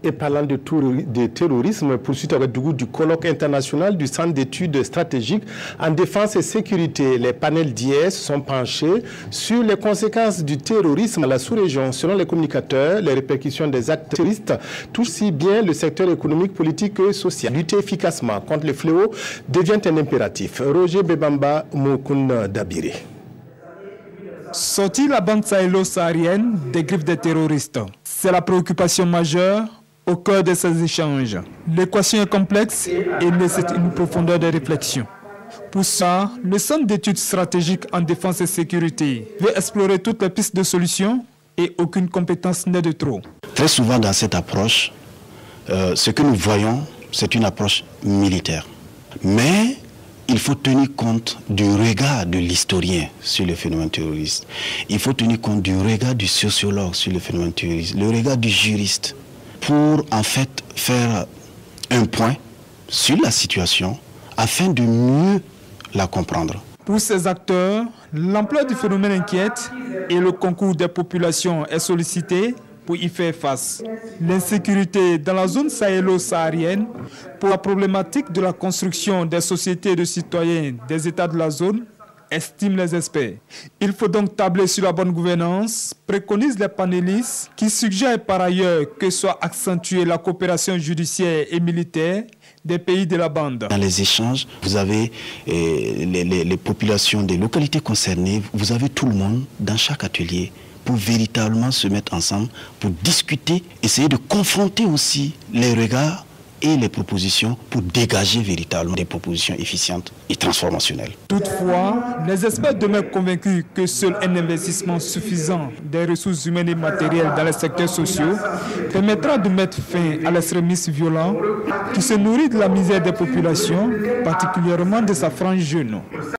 Et parlant de terrorisme, poursuite du colloque international du Centre d'études stratégiques en défense et sécurité, les panels d'IS sont penchés sur les conséquences du terrorisme à la sous-région. Selon les communicateurs, les répercussions des actes terroristes touchent si bien le secteur économique, politique et social. Lutter efficacement contre le fléau devient un impératif. Roger Bebamba Moukoun Dabiri. Sortir la bande sahélo-saharienne des griffes des terroristes, c'est la préoccupation majeure au cœur de ces échanges. L'équation est complexe et nécessite une profondeur de réflexion. Pour ça, le Centre d'études stratégiques en défense et sécurité veut explorer toutes les pistes de solutions et aucune compétence n'est de trop. Très souvent dans cette approche, ce que nous voyons, c'est une approche militaire. Mais il faut tenir compte du regard de l'historien sur le phénomène terroriste. Il faut tenir compte du regard du sociologue sur le phénomène terroriste, le regard du juriste, pour en fait faire un point sur la situation afin de mieux la comprendre. Pour ces acteurs, l'ampleur du phénomène inquiète et le concours des populations est sollicité pour y faire face. L'insécurité dans la zone sahélo-saharienne pour la problématique de la construction des sociétés de citoyens des États de la zone estiment les experts. Il faut donc tabler sur la bonne gouvernance, préconisent les panélistes qui suggèrent par ailleurs que soit accentuée la coopération judiciaire et militaire des pays de la bande. Dans les échanges, vous avez les populations des localités concernées, vous avez tout le monde dans chaque atelier pour véritablement se mettre ensemble, pour discuter, essayer de confronter aussi les regards et les propositions pour dégager véritablement des propositions efficientes et transformationnelles. Toutefois, les experts demeurent convaincus que seul un investissement suffisant des ressources humaines et matérielles dans les secteurs sociaux permettra de mettre fin à l'extrémisme violent qui se nourrit de la misère des populations, particulièrement de sa frange jeune.